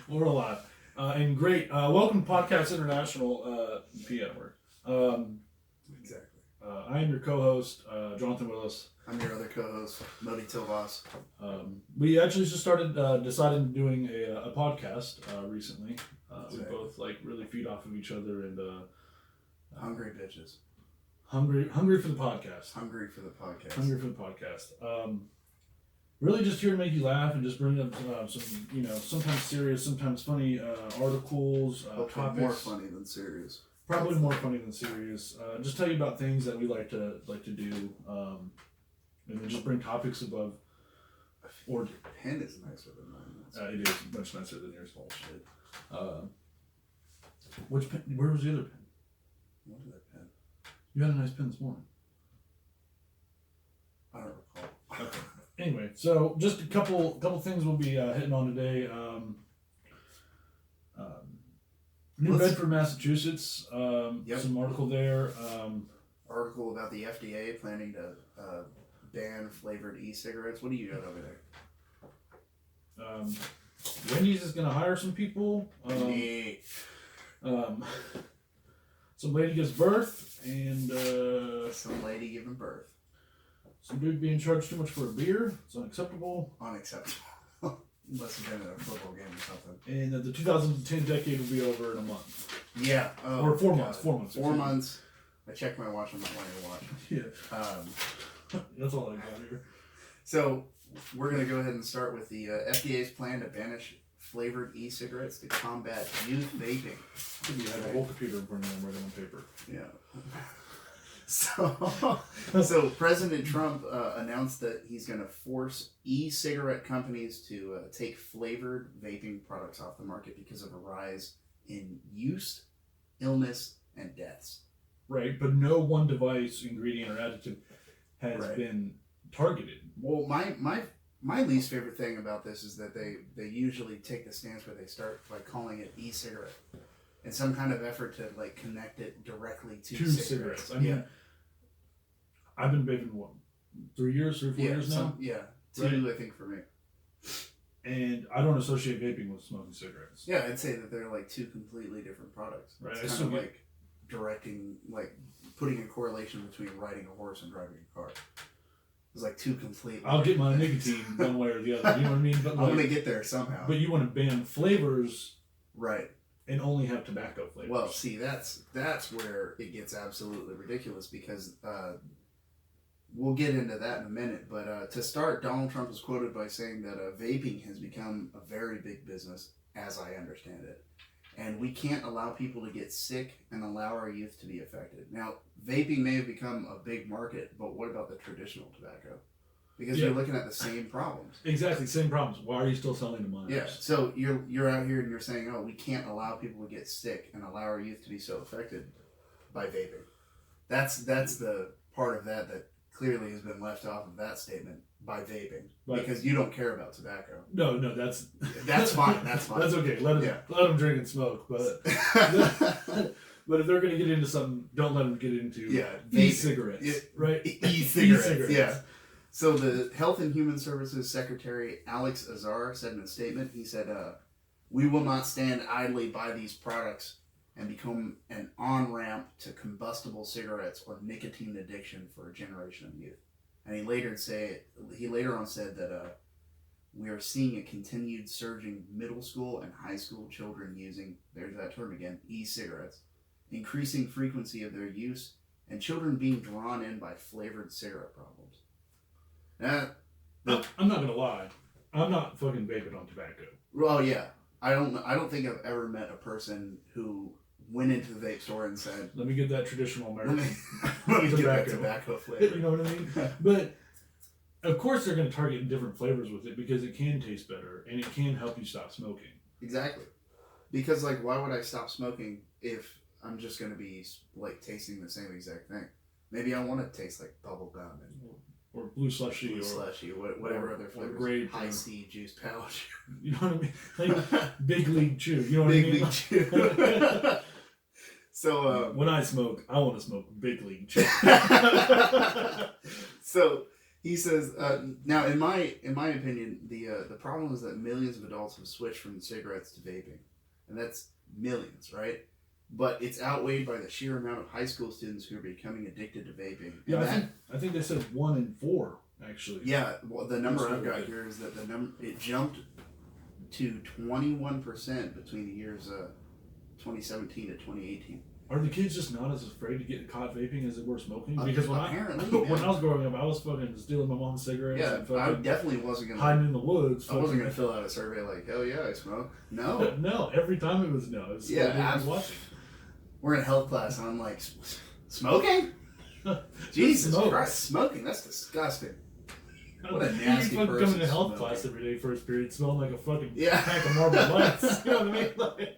We're alive. And great. Welcome to Podcast International P Network. Exactly. I am your co-host, Jonathan Willis. I'm your other co-host, Modi Tilvas. We actually just decided doing a podcast recently. We both really feed off of each other and hungry bitches. Hungry for the podcast. Hungry for the podcast. Hungry for the podcast. Really just here to make you laugh and just bring up some, sometimes serious, sometimes funny articles, topics. More funny than serious. Probably more funny than serious. Just tell you about things that we like to do, and then just bring topics above. Or your pen is nicer than mine. It is much nicer than yours. Bullshit. Which pen? Where was the other pen? What is that pen? You had a nice pen this morning. I don't recall. Okay. Anyway, so just a couple things we'll be hitting on today. New Bedford, Massachusetts. Some article there. Article about the FDA planning to ban flavored e-cigarettes. What do you got over there? Wendy's is going to hire some people. Some lady gives birth, and some lady giving birth. Some dude being charged too much for a beer. It's unacceptable. Unacceptable. Unless you've been in a football game or something. And the 2010 decade will be over in a month. Yeah. Or 4 months. 4 months. 4 months. I checked my watch. I'm not wearing a watch. Yeah. That's all I got here. So we're going to go ahead and start with the FDA's plan to banish flavored e-cigarettes to combat youth vaping. You have a whole computer in front of them right on paper. Yeah. So President Trump announced that he's going to force e-cigarette companies to take flavored vaping products off the market because of a rise in use, illness, and deaths. Right, but no one device, ingredient, or additive has been targeted. Well, my least favorite thing about this is that they usually take the stance where they start by calling it e-cigarette. In some kind of effort to connect it directly to cigarettes. I mean, I've been vaping 3 years, 3 or 4 years now. 2, I think, for me. And I don't associate vaping with smoking cigarettes. Yeah, I'd say that they're two completely different products. Right. It's kind of directing, putting a correlation between riding a horse and driving a car. It's two completely. I'll get my nicotine one way or the other. You know what I mean? But I'm gonna get there somehow. But you want to ban flavors, right? And only have tobacco flavors. Well, see, that's where it gets absolutely ridiculous because we'll get into that in a minute. But to start, Donald Trump is quoted by saying that vaping has become a very big business, as I understand it. And we can't allow people to get sick and allow our youth to be affected. Now, vaping may have become a big market, but what about the traditional tobacco? Because you're looking at the same problems. Exactly, same problems. Why are you still selling to minors? Yeah, so you're out here and you're saying, we can't allow people to get sick and allow our youth to be so affected by vaping. That's the part of that clearly has been left off of that statement by vaping. Because you don't care about tobacco. No, that's fine. That's fine. That's okay. Let them drink and smoke, but but if they're going to get into something, don't let them get into e-cigarettes, right? E-cigarettes, yeah. So the Health and Human Services Secretary Alex Azar said in a statement, he said, "We will not stand idly by these products and become an on-ramp to combustible cigarettes or nicotine addiction for a generation of youth." And he later on said that we are seeing a continued surging middle school and high school children using, there's that term again, e-cigarettes, increasing frequency of their use, and children being drawn in by flavored cigarette problems. I'm not gonna lie. I'm not fucking vaping on tobacco. Well, yeah. I don't think I've ever met a person who went into the vape store and said, "Let me get that traditional American let me get that tobacco flavor." You know what I mean? But of course they're going to target different flavors with it because it can taste better and it can help you stop smoking. Exactly. Because why would I stop smoking if I'm just going to be tasting the same exact thing? Maybe I want to taste like bubble gum or blue slushy, whatever other flavors. Or grape, high C juice pouch. You know what I mean? Big league chew. You know what I mean? Big league chew. So when I smoke, I want to smoke big league chew. So He says, now in my opinion, the problem is that millions of adults have switched from cigarettes to vaping, and that's millions, right? But it's outweighed by the sheer amount of high school students who are becoming addicted to vaping. Yeah, I think they said 1 in 4 actually. Yeah, well, the number I've got here is that it jumped to 21% between the years 2017 to 2018. Are the kids just not as afraid to get caught vaping as they were smoking? Because when I was growing up, I was fucking stealing my mom's cigarettes. Yeah, I definitely wasn't gonna hiding in the woods. I wasn't gonna fill out a survey like, "Hell yeah, I smoke." No, no. Every time it was no. It was I was watching. We're in health class, and I'm like, smoking? Jesus Christ, smoking? That's disgusting. What a nasty person. Coming to health class every day first period, smelling like a fucking pack of Marble Lights. You know what I mean?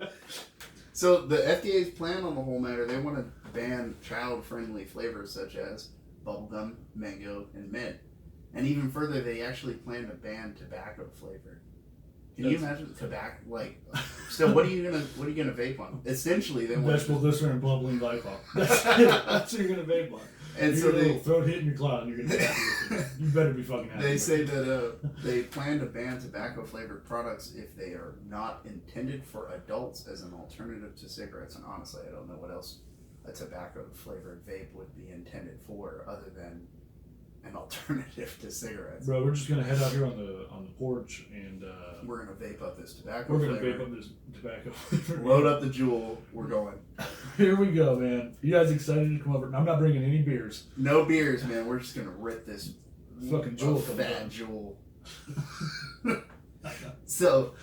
So the FDA's plan on the whole matter, they want to ban child-friendly flavors such as bubblegum, mango, and mint. And even further, they actually plan to ban tobacco flavor. Can you imagine tobacco? Like, so what are you gonna vape on? Essentially, they want vegetable glycerin and bubbling glycol. That's what you're gonna vape on. And you're so they throat hit in your cloud, and you're gonna. You better be fucking happy. They say that they plan to ban tobacco flavored products if they are not intended for adults as an alternative to cigarettes. And honestly, I don't know what else a tobacco flavored vape would be intended for other than an alternative to cigarettes. Bro, we're just gonna head out here on the porch and we're gonna vape up this tobacco. We're gonna vape up this tobacco. Load up the Juul. We're going. Here we go, man. You guys excited to come over? I'm not bringing any beers. No beers, man. We're just gonna rip this fucking Juul. Fat Juul. So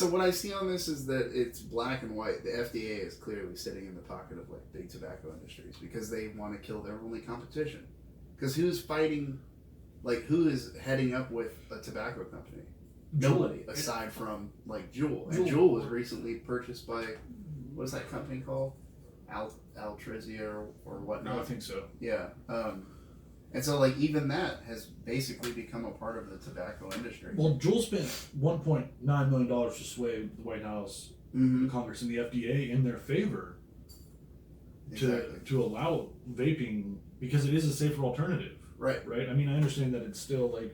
what I see on this is that it's black and white. The FDA is clearly sitting in the pocket of like big tobacco industries because they want to kill their only competition. Because who's fighting, like who is heading up with a tobacco company? Nobody, aside from like Juul. And Juul was recently purchased by, what's that company called? Altrizia or whatnot? No, I think so. Yeah. And so like even that has basically become a part of the tobacco industry. Well, Juul spent $1.9 million to sway the White House, Congress, and the FDA in their favor to allow vaping because it is a safer alternative. Right. Right? I mean, I understand that it's still like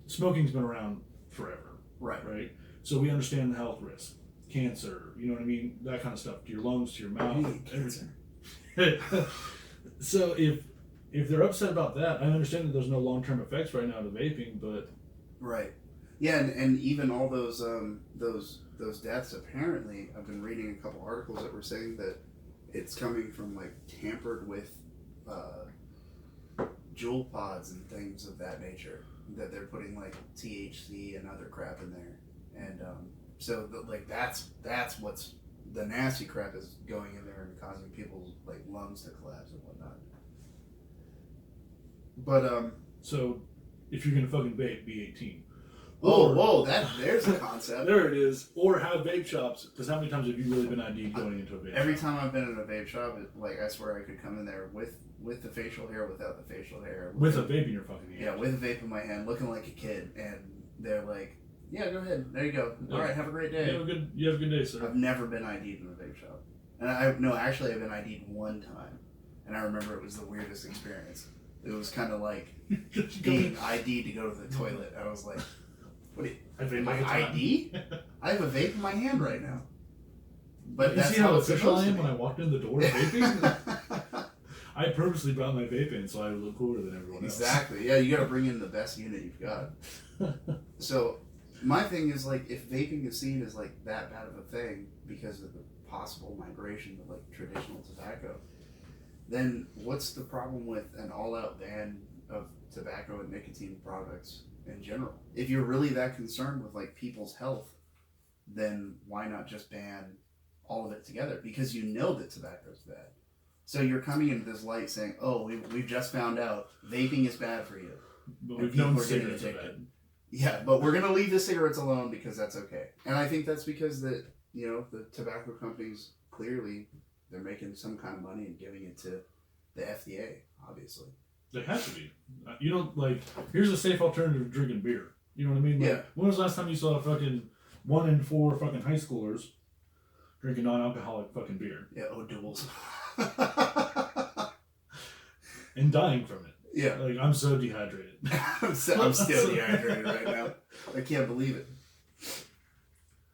smoking's been around forever. Right. Right? So we understand the health risk. Cancer, you know what I mean? That kind of stuff. To your lungs, to your mouth. Cancer. So if they're upset about that, I understand that there's no long-term effects right now to vaping, but... Right. Yeah, and even all those deaths, apparently, I've been reading a couple articles that were saying that it's coming from, like, tampered with Juul pods and things of that nature. That they're putting, like, THC and other crap in there. And that's what's... The nasty crap is going in there and causing people's, like, lungs to collapse and whatnot. But so if you're gonna fucking vape, be 18. Whoa! There's a concept. There it is. Or have vape shops. Because how many times have you really been ID'd going into a vape? Every time I've been in a vape shop, I swear I could come in there with the facial hair, without the facial hair, with a vape in your fucking hand. Yeah, with a vape in my hand, looking like a kid, and they're like, "Yeah, go ahead. There you go. All right, have a great day. You have a good day, sir." I've never been ID'd in a vape shop, and I've been ID'd one time, and I remember it was the weirdest experience. It was kind of like being ID'd to go to the toilet. I was like, "What? My ID? I have a vape in my hand right now." But you see how official I am when I walked in the door vaping? I purposely brought my vape in so I would look cooler than everyone else. Exactly. Yeah, you got to bring in the best unit you've got. So, my thing is like, if vaping is seen as like that bad of a thing because of the possible migration to like traditional tobacco, then what's the problem with an all-out ban of tobacco and nicotine products in general? If you're really that concerned with like people's health, then why not just ban all of it together? Because you know that tobacco's bad. So you're coming into this light saying, "Oh, we've just found out vaping is bad for you." But we've known cigarettes are bad. Yeah, but we're gonna leave the cigarettes alone because that's okay. And I think that's because the tobacco companies clearly they're making some kind of money and giving it to the FDA, obviously. They have to be. You don't like. Here's a safe alternative to drinking beer. You know what I mean? Like, yeah. When was the last time you saw a fucking 1 in 4 fucking high schoolers drinking non-alcoholic fucking beer? Yeah, O'Doul's. And dying from it. Yeah. Like, I'm so dehydrated. I'm still dehydrated right now. I can't believe it.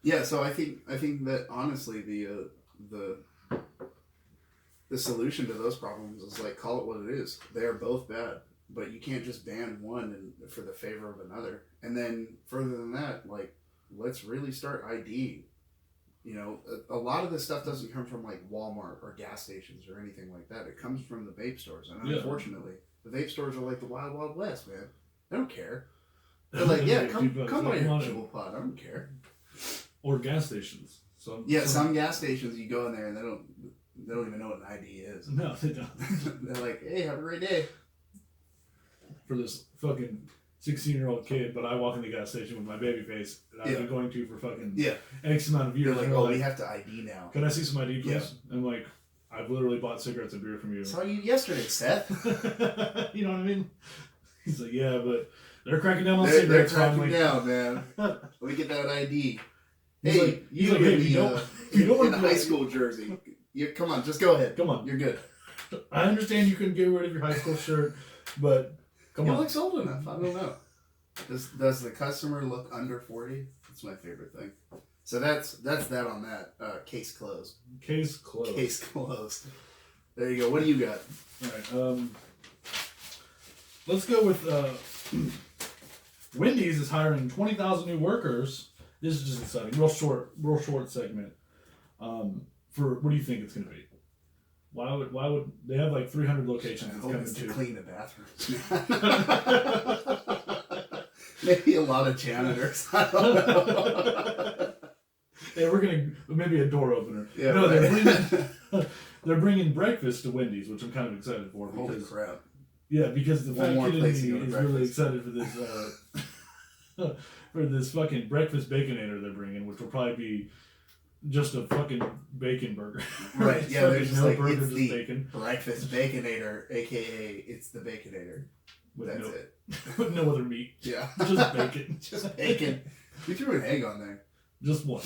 Yeah, so I think that honestly the solution to those problems is like, call it what it is. They are both bad, but you can't just ban one for the favor of another. And then further than that, like, let's really start IDing. You know, a lot of this stuff doesn't come from like Walmart or gas stations or anything like that. It comes from the vape stores, and unfortunately, the vape stores are like the wild, wild west, man. They don't care. They're like, yeah, come buy your jewel pod. I don't care. Or gas stations. Some gas stations you go in there and they don't even know what an ID is. No, they don't. They're like, hey, have a great day. For this fucking 16-year-old kid, but I walk in the gas station with my baby face that I've been going to for fucking X amount of years. They're like, we have to ID now. Can I see some ID, please? Yeah. I'm like, I've literally bought cigarettes and beer from you. Saw you yesterday, Seth. You know what I mean? He's like, yeah, but they're cracking down on cigarettes. They're cracking down, man. Let me get that ID. Hey, like, you like, hey, you don't in a high school jersey. Come on, just go ahead. Come on. You're good. I understand you couldn't get rid of your high school shirt, but come on. He looks old enough. I don't know. Does the customer look under 40? That's my favorite thing. So that's that on that. Case closed. Case closed. Case closed. There you go. What do you got? All right. Let's go with Wendy's is hiring 20,000 new workers. This is just exciting. Real short segment. For what do you think it's going to be? Why would they have like 300 locations? I hope it's to clean the bathrooms. Maybe a lot of janitors. I don't know. Yeah, we're gonna maybe a door opener. Yeah, no, right. they're bringing breakfast to Wendy's, which I'm kind of excited for. Holy crap! Yeah, because the fat kid in me is really excited for this for this fucking breakfast baconator they're bringing, which will probably be just a fucking bacon burger. Right? Yeah, there's just like burger, it's just the bacon. breakfast baconator, aka it's the baconator. That's it. With no other meat. Yeah, just bacon. Just bacon. We threw an egg on there. Just one.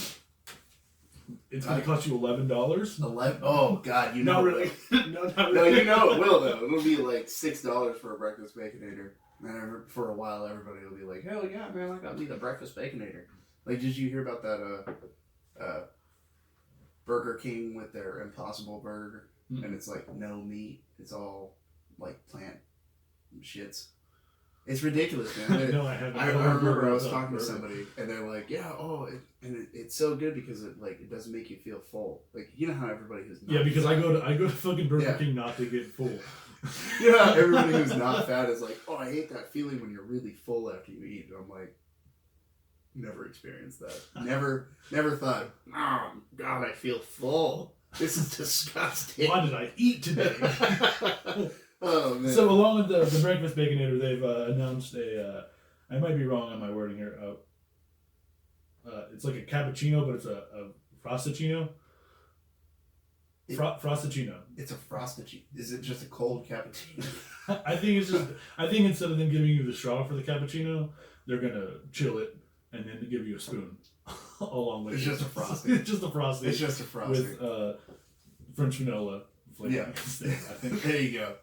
It's going to cost you $11. 11? Oh God, you know. Not really. No, not really. No, you know it will though. It'll be like $6 for a breakfast baconator, and for a while everybody will be like, "Hell yeah, man! I got me the breakfast baconator." Like, did you hear about that? Burger King with their Impossible Burger, and it's like no meat. It's all like plant shits. It's ridiculous, man. No, I haven't. I remember I was talking to somebody, and they're like, "Yeah, it's so good because it doesn't make you feel full. Like, you know how everybody who's not because fat, I go to fucking Burger King not to get full. You know how everybody who's not fat is like, oh, I hate that feeling when you're really full after you eat. And I'm like, never experienced that. Never thought, oh God, I feel full. This is disgusting. Why did I eat today? Oh man. So along with the breakfast baconator, they've announced I might be wrong on my wording here. It's like a cappuccino, but it's a frosticino. Frosticino. It's a frosticino. Is it just a cold cappuccino? I think instead of them giving you the straw for the cappuccino, they're gonna chill it and then give you a spoon along with it. It's just a frosting. It's just a frosting. It's just a frosting with French vanilla flavor. Yeah. Instead, I think. There you go.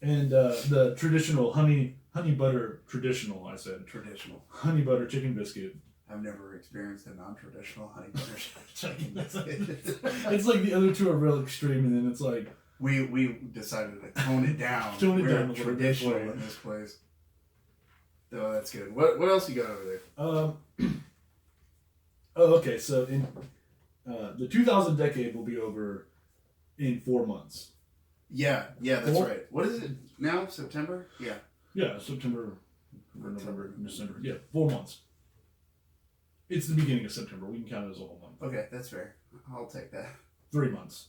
And the traditional honey butter traditional. I said traditional honey butter chicken biscuit. I've never experienced a non-traditional honey butter chicken biscuit. It's like the other two are real extreme, and then it's like we decided to tone it down. We're traditional in this place. Oh, that's good. What else you got over there? Okay. So in the 2000 decade will be over in 4 months. Yeah, that's right. What is it now? September? Yeah. Yeah, September, November, December. Yeah, 4 months. It's the beginning of September. We can count it as a whole month. Okay, that's fair. I'll take that. 3 months.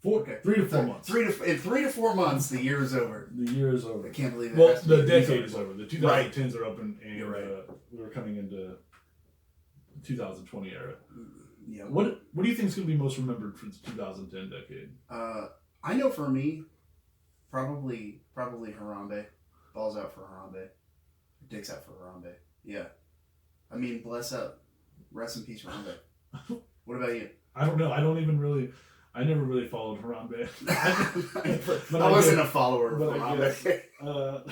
3 to 4 months. In 3 to 4 months, the year is over. The year is over. I can't believe it. Well, the decade is over. The 2010s are open, and You're right. we're coming into 2020 era. Yeah. What do you think is going to be most remembered for the 2010 decade? I know for me, probably Harambe. Balls out for Harambe. Dicks out for Harambe. Yeah. I mean, bless up. Rest in peace, Harambe. What about you? I don't know. I don't even really. I never really followed Harambe. I wasn't a follower of Harambe.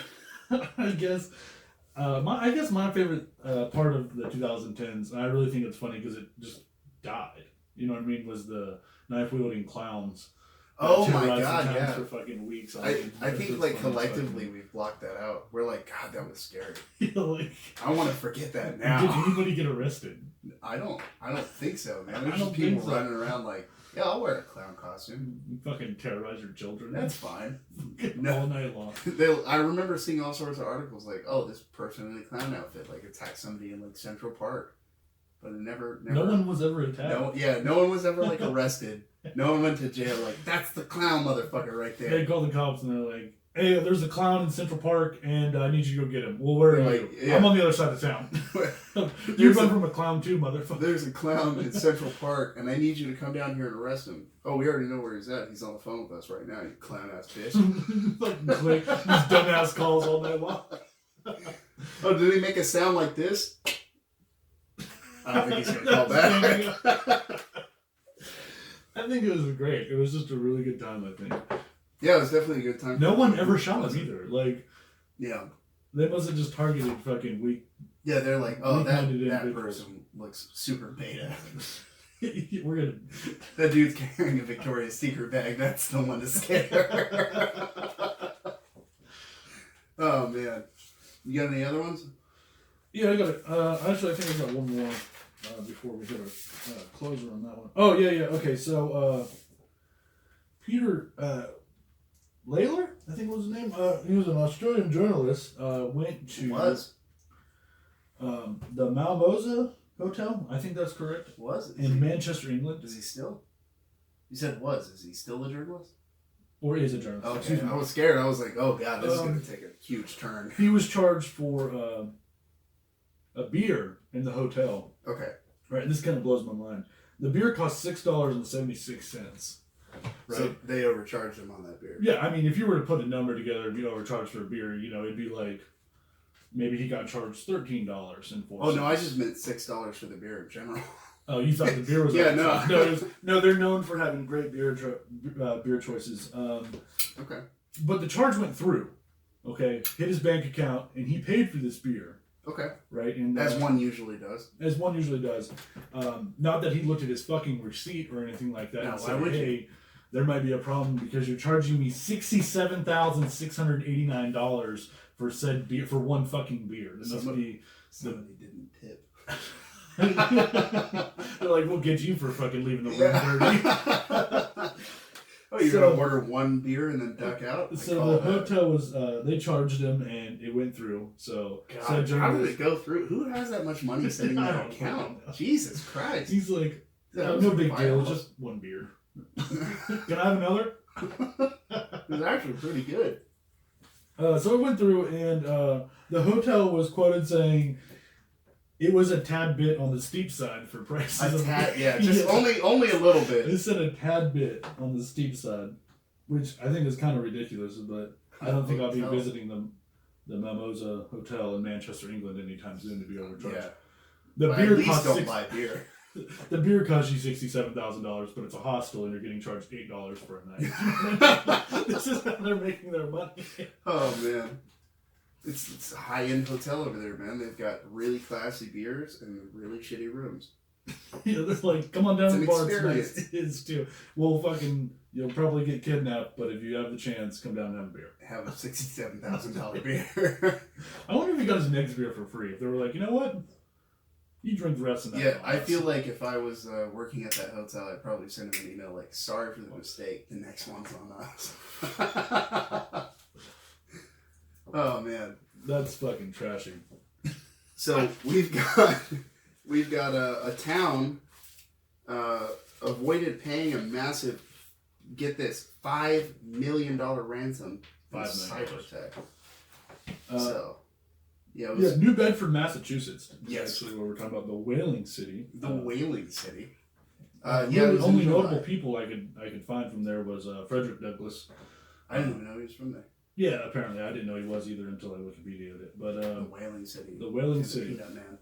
I guess my favorite part of the 2010s, and I really think it's funny because it just died. You know what I mean? Was the knife wielding clowns. Oh my god! Yeah, for fucking weeks. I think like collectively we've blocked that out. We're like, God, that was scary. I want to forget that now. Did anybody get arrested? I don't think so, man. There's just people running around like, yeah, I'll wear a clown costume. You fucking terrorize your children. That's fine. All night long. I remember seeing all sorts of articles like, oh, this person in a clown outfit like attacked somebody in like Central Park, but it never. No one was ever attacked. No one was ever like arrested. No one went to jail. Like, that's the clown motherfucker right there. They call the cops and they're like, hey, there's a clown in Central Park and I need you to go get him. Well, where are you? Yeah. I'm on the other side of town. You run from a clown too, motherfucker. There's a clown in Central Park and I need you to come down here and arrest him. Oh, we already know where he's at. He's on the phone with us right now, you clown ass bitch. Fucking click. These dumbass calls all night long. Oh, did he make a sound like this? I don't think he's going to call back. I think it was great. It was just a really good time, I think. Yeah, it was definitely a good time. No one ever shot him either. Like, yeah. They must have just targeted fucking weak. Yeah, they're like, oh, that person looks super beta. We're gonna. That dude's carrying a Victoria's Secret bag. That's the one to scare. Oh, man. You got any other ones? Yeah, I got it. Actually, I think I got one more before we hit a closer on that one. Oh, yeah. Okay, so Peter Layler, I think was his name. He was an Australian journalist. Went to the Malmosa Hotel. I think that's correct. In Manchester, England. Is he still? You said was. Is he still a journalist? Or is a journalist? Okay, I was scared. I was like, oh god, this is going to take a huge turn. He was charged for a beer in the hotel. Okay. Right, this kind of blows my mind. The beer cost $6.76. Right? So they overcharged him on that beer. Yeah, I mean, if you were to put a number together and be overcharged for a beer, it'd be like, maybe he got charged $13.04. Oh, no, I just meant $6 for the beer in general. Oh, you thought the beer was... Yeah, no. No, they're known for having great beer choices. Okay. But the charge went through, okay? Hit his bank account, and he paid for this beer. Okay. Right? And as one usually does. Not that he looked at his fucking receipt or anything like that. No, and said, hey, there might be a problem because you're charging me $67,689 for said beer, for one fucking beer. Somebody didn't tip. They're like, we'll get you for fucking leaving the room dirty. Oh, you're going to order one beer and then duck out? So the hotel was, they charged him and it went through. So, God, how did it go through? Who has that much money sitting in their account? Jesus Christ. He's like, no big deal, just one beer. Can I have another? It was actually pretty good. So it went through and the hotel was quoted saying, it was a tad bit on the steep side for prices. A tad, yeah, just only a little bit. They said a tad bit on the steep side, which I think is kind of ridiculous, but I don't think I'll be visiting the Mimosa Hotel in Manchester, England anytime soon to be overcharged. Yeah. The beer costs don't buy beer. The beer costs you $67,000, but it's a hostel and you're getting charged $8 for a night. This is how they're making their money. Oh man. It's a high-end hotel over there, man. They've got really classy beers and really shitty rooms. Yeah, they're like, come on down to the bar. It's nice. Too. You'll probably get kidnapped, but if you have the chance, come down and have a beer. Have a $67,000 beer. I wonder if he got his next beer for free. If they were like, you know what? You drink the rest of that. Yeah, I feel like if I was working at that hotel, I'd probably send him an email like, sorry for the mistake. The next one's on us. Oh man, that's fucking trashy. So we've got a town avoided paying a massive, get this, $5 million ransom for a cyber attack. New Bedford, Massachusetts. Yes, actually, what we're talking about, the Whaling City. Whaling City. The only notable people I could find from there was Frederick Douglass. I didn't even know he was from there. Yeah, apparently. I didn't know he was either until I Wikipedia'd it. But the Whaling City. The Whaling City. That man.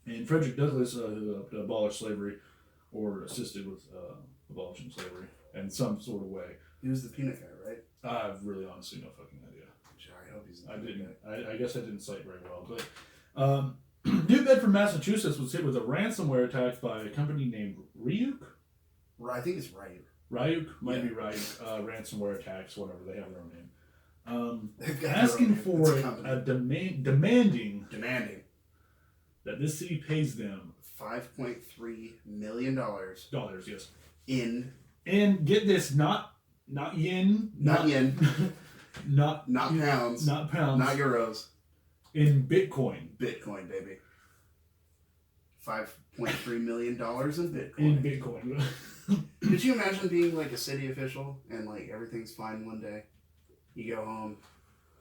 And Frederick Douglass, who abolished slavery, or assisted with abolishing slavery. in some sort of way. He was the peanut guy, right? I have really honestly no fucking idea. I hope he's the I peanut didn't. guy. I guess I didn't cite very well, but New Bedford, Massachusetts was hit with a ransomware attack by a company named Ryuk. I think it's Ryuk. Ryuk might be Ryuk. Ransomware attacks, whatever, they have their own name. They've got Asking their own name. for a demanding that this city pays them $5.3 million. Dollars, yes. In get this, not yen, not yen, not pounds, not pounds, not euros. In Bitcoin. Bitcoin, baby. $5.3 million in Bitcoin. In Bitcoin. Could you imagine being like a city official and like everything's fine one day? You go home.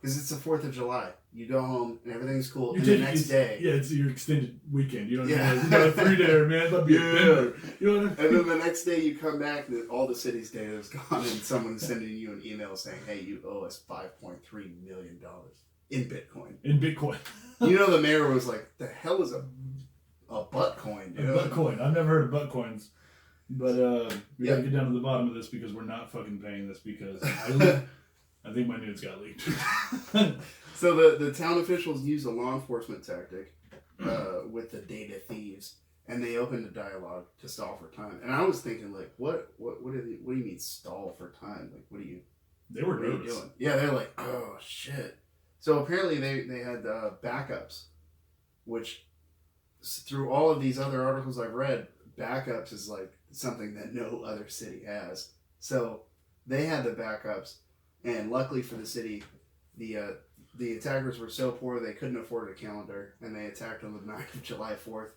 Because it's the 4th of July. You go home and everything's cool. And the next day. Yeah, it's your extended weekend. You know what I Yeah. mean? You got a 3-day, man. That'd be a bender. You know what I mean? And then the next day you come back and all the city's data is gone and someone's sending you an email saying, hey, you owe us $5.3 million in Bitcoin. In Bitcoin. You know, the mayor was like, the hell is a butt coin? A butt coin. I've never heard of butt coins. But we gotta get down to the bottom of this because we're not fucking paying this because I think my nudes got leaked. So the town officials used a law enforcement tactic with the data thieves, and they opened a dialogue to stall for time. And I was thinking, like, what do you mean stall for time? Like, what are you doing? Yeah, they're like, oh shit. So apparently they had backups, which through all of these other articles I've read, backups is like something that no other city has. So they had the backups, and luckily for the city, the attackers were so poor they couldn't afford a calendar, and they attacked on the night of July 4th,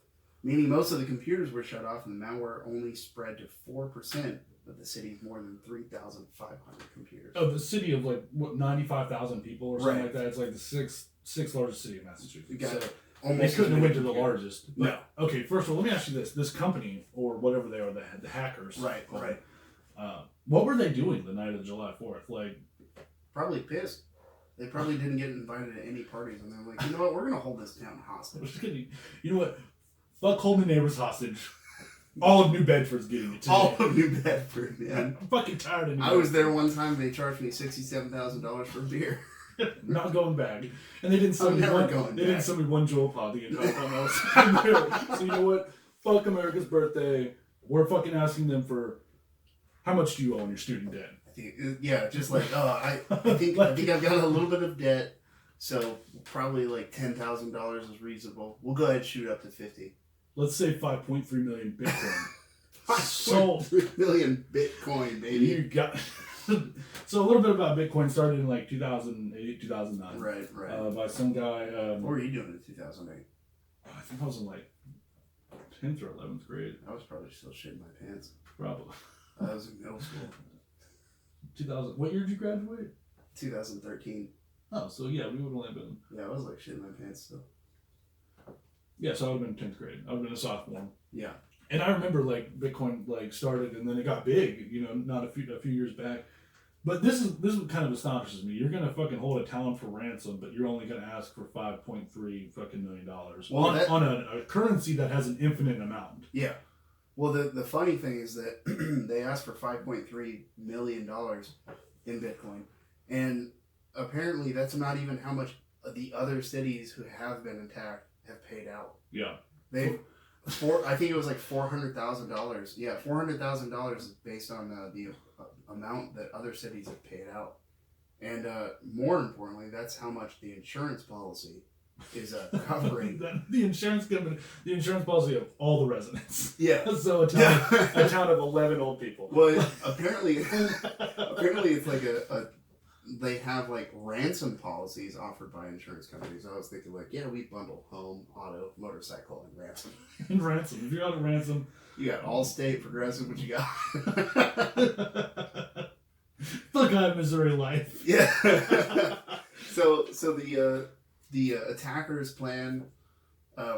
meaning most of the computers were shut off, and the malware only spread to 4% of the city's more than 3,500 computers. Oh, the city of like what 95,000 people or something Right. like that. It's like the sixth largest city in Massachusetts. Got So almost they couldn't have went to the computers. largest. But, No. Okay, first of all, let me ask you this: this company or whatever they are, the hackers, Right. what were they doing the night of July 4th? Like, Probably pissed. They probably didn't get invited to any parties, and they're like, you know what, we're gonna hold this town hostage. you know what? Fuck holding the neighbors hostage. All of New Bedford's getting it today. All of New Bedford, man. I'm fucking tired of New I was there one time. They charged me $67,000 for beer. Not going back. And they didn't send I'm me never one. going They back. didn't send me one Joel pod the entire time I was there. So you know what? Fuck America's birthday. We're fucking asking them for how much do you owe on your student debt? Yeah, just like I think I've got a little bit of debt, so probably like $10,000 is reasonable. We'll go ahead and shoot up to 50. Let's say 5.3 million Bitcoin. Sold. 3 million Bitcoin, baby. You got. So a little bit about Bitcoin started in like 2008, 2009. Right. By some guy. What were you doing in 2008? I think I was in like 10th or 11th grade. I was probably still shitting my pants. Probably. I was in middle school. 2000. What year did you graduate? 2013. Oh, so yeah, we would have only been. Yeah, I was like shitting my pants still. Yeah, so I would have been 10th grade. I would have been a sophomore. Yeah. And I remember like Bitcoin like started and then it got big, you know, not a few years back. But this is what kind of astonishes me. You're gonna fucking hold a town for ransom, but you're only gonna ask for $5.3 fucking million on a currency that has an infinite amount. Yeah. Well, the funny thing is that they asked for $5.3 million in Bitcoin, and apparently that's not even how much the other cities who have been attacked have paid out. Yeah. I think it was like $400,000. Yeah, $400,000 is based on the amount that other cities have paid out, and more importantly, that's how much the insurance policy is covering. the insurance policy of all the residents. Yeah. So a town of 11 old people. Well, apparently it's like they have like ransom policies offered by insurance companies. I was thinking like, yeah, we bundle home, auto, motorcycle, and ransom. And ransom. If you're on a ransom, you got Allstate, Progressive. What you got? Fuck out Missouri life. Yeah. So the attackers' plan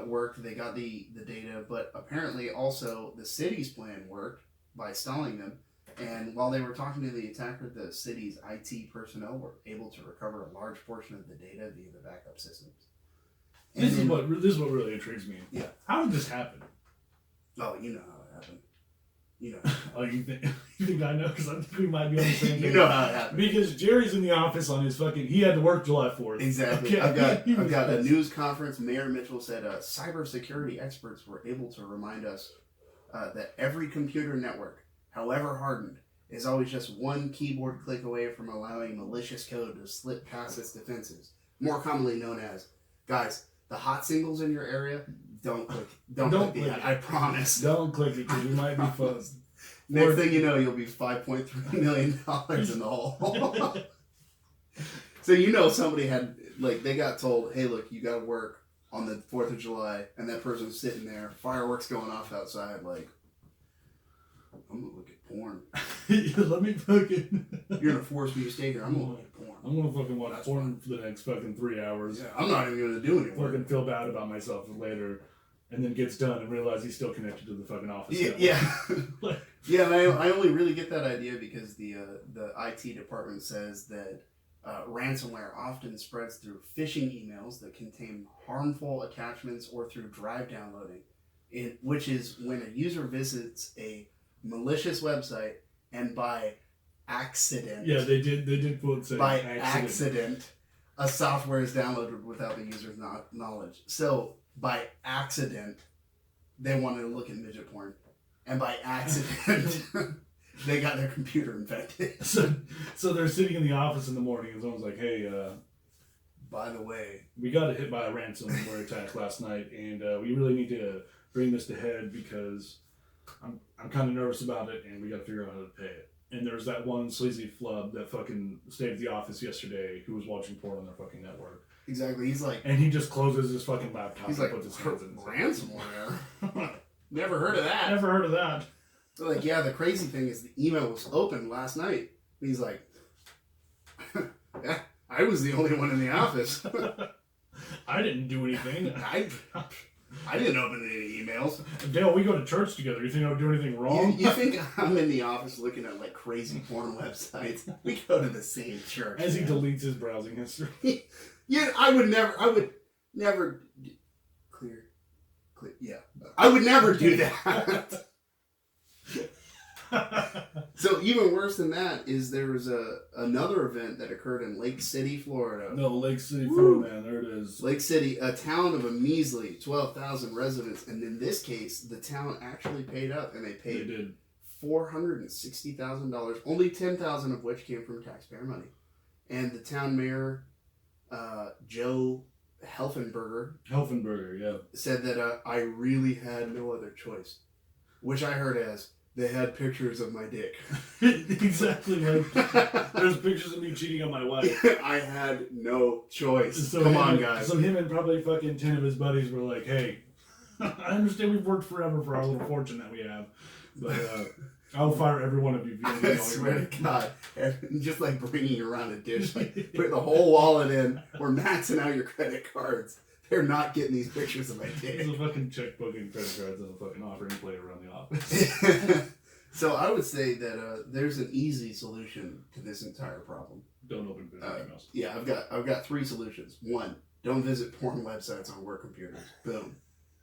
worked. They got the data, but apparently also the city's plan worked by stalling them. And while they were talking to the attacker, the city's IT personnel were able to recover a large portion of the data via the backup systems. This is what really intrigues me. Yeah. How did this happen? Oh, you know how it happened. You know. Oh, you think I know? Because I think we might be on the same page. You know how it happened. Because Jerry's in the office on his fucking. He had to work July 4th. Exactly. Okay. I've got a news conference. Mayor Mitchell said cybersecurity experts were able to remind us that every computer network, however hardened, is always just one keyboard click away from allowing malicious code to slip past its defenses. More commonly known as, guys, the hot singles in your area. Don't click. Don't click the ad. I promise. Don't click it because you might be fucked. Next thing you know, you'll be $5.3 million in the hole. So you know somebody had, like, they got told, hey, look, you got to work on the 4th of July, and that person's sitting there, fireworks going off outside, like, I'm going to look at porn. Let me fucking... You're going to force me to stay here. I'm going to look at porn. I'm going to fucking watch porn for the next fucking 3 hours. Yeah, I'm not even going to do any work. Fucking feel bad about myself later, and then gets done and realize he's still connected to the fucking office. Yeah. Yeah, and I only really get that idea because the IT department says that ransomware often spreads through phishing emails that contain harmful attachments or through drive downloading, which is when a user visits a malicious website and by accident. Yeah, they did quote say by accident, a software is downloaded without the user's knowledge. So by accident, they wanted to look at midget porn, and by accident, they got their computer infected. So they're sitting in the office in the morning, and someone's like, "Hey, by the way, we got hit by a ransomware attack last night, and we really need to bring this to head because I'm kind of nervous about it, and we got to figure out how to pay it." And there's that one sleazy flub that fucking stayed at the office yesterday who was watching porn on their fucking network. Exactly. He's like... And he just closes his fucking laptop and like, puts his hands in his ransomware? Never heard of that. Never heard of that. So like, yeah, the crazy thing is the email was open last night. And he's like, yeah, I was the only one in the office. I didn't do anything. I didn't open any emails. Dale, we go to church together. You think I would do anything wrong? You think I'm in the office looking at like crazy porn websites? We go to the same church. As he deletes his browsing history. Yeah, I would never clear. Yeah, I would never do that. So even worse than that is there was another event that occurred in Lake City, Florida. No, Lake City, Florida, man. There it is. Lake City, a town of a measly 12,000 residents, and in this case, the town actually paid up, and they paid $460,000. Only $10,000 of which came from taxpayer money, and the town mayor, Joe Helfenberger, yeah, said that I really had no other choice, which I heard as, they had pictures of my dick. Exactly, like there's pictures of me cheating on my wife. I had no choice. So Come on, guys. So him and probably fucking 10 of his buddies were like, hey, I understand we've worked forever for our little fortune that we have, but I'll fire every one of you. I swear to God. Just like bringing around a dish, like put the whole wallet in, we're maxing out your credit cards. They're not getting these pictures of my dick. There's a fucking checkbook and credit cards and a fucking offering plate around the office. So I would say that there's an easy solution to this entire problem. Don't open business emails. Yeah, I've got 3 solutions. 1, don't visit porn websites on work computers. Boom.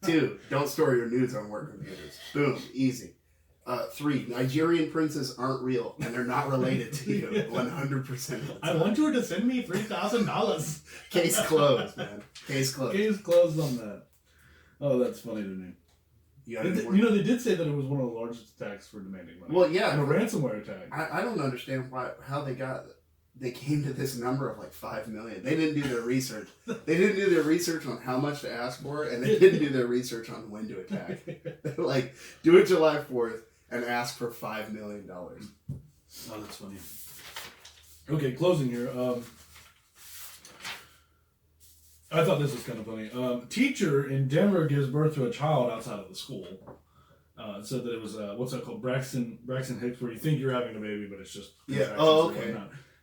2, don't store your nudes on work computers. Boom. Easy. 3, Nigerian princes aren't real, and they're not related to you 100% of the time. I want you to send me $3,000. Case closed, man. Case closed. Case closed on that. Oh, that's funny to me. You know, they did say that it was one of the largest attacks for demanding money. Well, yeah. And a ransomware attack. I don't understand how they came to this number of like 5 million. They didn't do their research. They didn't do their research on how much to ask for, and they didn't do their research on when to attack. They're like, do it July 4th and ask for $5 million. Oh, that's funny. Okay, closing here. I thought this was kind of funny. Teacher in Denver gives birth to a child outside of the school. Said that it was what's that called? Braxton Hicks, where you think you're having a baby, but it's just Oh, okay.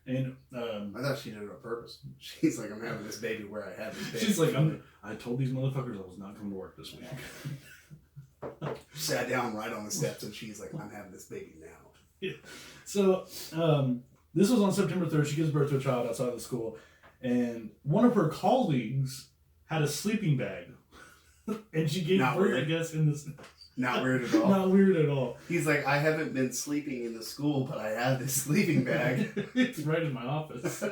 And I thought she did it on purpose. She's like, I'm having this baby where I have this baby. She's like, I told these motherfuckers I was not coming to work this week. Sat down right on the steps, and she's like, I'm having this baby now. Yeah. So this was on September 3rd. She gives birth to a child outside of the school, and one of her colleagues had a sleeping bag, and she gave birth, I guess, in this. Not weird at all. Not weird at all. He's like, I haven't been sleeping in the school, but I have this sleeping bag. It's right in my office.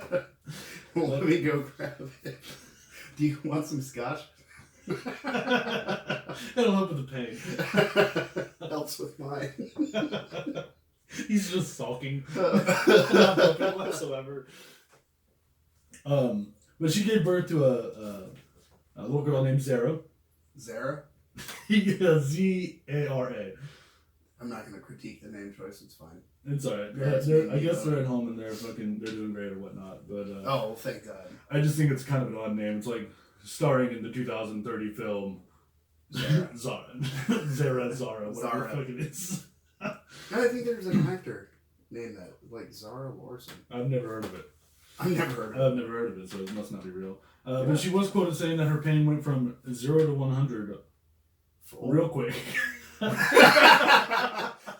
Well, let me go grab it. Do you want some scotch? It'll help with the pain. Helps with mine. He's just sulking. Not helping whatsoever. But she gave birth to a little girl named Zara. Zara? Yeah, Z-A-R-A. I'm not going to critique the name choice. It's fine. It's alright. I guess they're at home and they're doing great or whatnot. But oh, thank God. I just think it's kind of an odd name. It's like starring in the 2030 film Zara, whatever the fuck it is. I think there's an actor named that, like Zara Larson. I've never heard of it. I've never heard of it, so it must not be real. But she was quoted saying that her pain went from 0 to 100 real quick.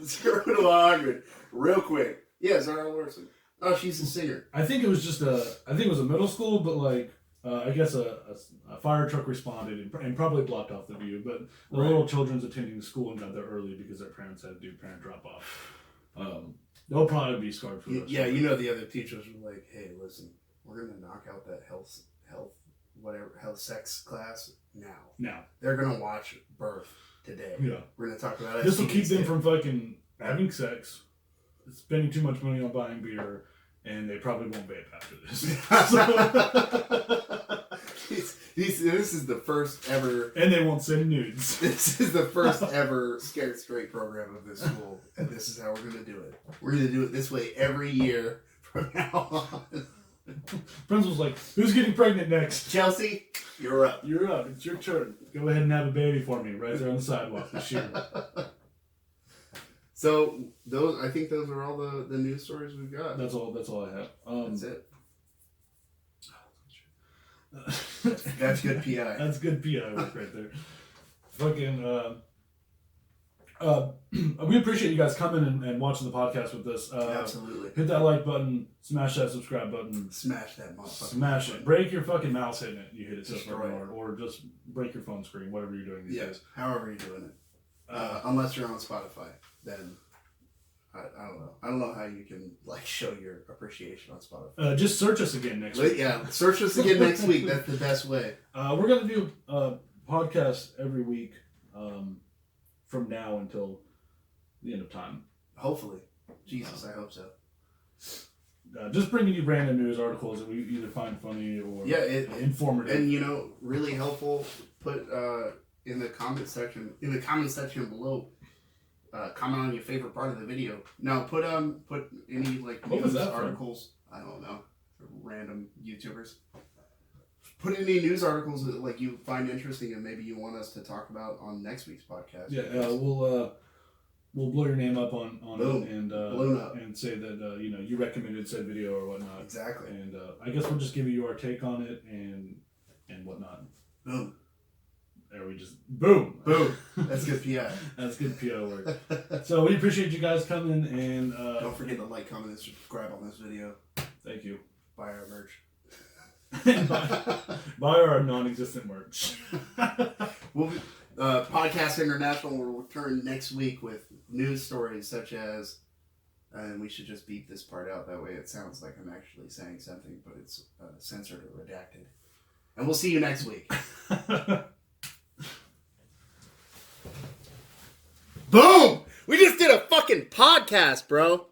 0 to 100 real quick. Yeah, Zara Larson. Oh, she's a singer. I think it was just a middle school, but like I guess a fire truck responded and probably blocked off the view. But the little children's attending the school and got there early because their parents had to do parent drop off. They'll probably be scarred for the rest of you know, the other teachers were like, "Hey, listen, we're gonna knock out that health sex class now. They're gonna watch birth today. Yeah, we're gonna talk about it. This will keep them from fucking having sex, spending too much money on buying beer, and they probably won't vape after this." This is the first ever... And they won't send nudes. This is the first ever Scared Straight program of this school, and this is how we're going to do it. We're going to do it this way every year from now on. Principal's like, who's getting pregnant next? Chelsea, you're up. You're up. It's your turn. Go ahead and have a baby for me right there on the sidewalk this year. So, I think those are all the news stories we've got. That's all I have. That's it. That's good PI. That's good PI work right there. Fucking, we appreciate you guys coming and watching the podcast with us. Absolutely. Hit that like button, smash that subscribe button. Smash that motherfucker. Smash it. Break your fucking mouse hitting it. You hit it so fucking hard. Or just break your phone screen, whatever you're doing these days. However you're doing it. Unless you're on Spotify, then... I don't know. I don't know how you can show your appreciation on Spotify. Just search us again next week. Yeah, search us again next week. That's the best way. We're gonna do a podcast every week from now until the end of time. Hopefully, Jesus, I hope so. Just bringing you random news articles that we either find funny or informative, and really helpful. Put in the comment section below. Comment on your favorite part of the video. No, put any news articles. I don't know, random YouTubers. Put any news articles that you find interesting and maybe you want us to talk about on next week's podcast. Yeah, we'll blow your name up on Boom. it and Blown up. and say that you recommended said video or whatnot. Exactly. And I guess we'll just give you our take on it and whatnot. Boom. There we just boom. That's good PI. That's good PI work. So we appreciate you guys coming and don't forget to like, comment, and subscribe on this video. Thank you. Buy our merch. buy our non-existent merch. Podcast International will return next week with news stories such as, and we should just beep this part out, that way it sounds like I'm actually saying something, but it's censored or redacted. And we'll see you next week. Boom! We just did a fucking podcast, bro.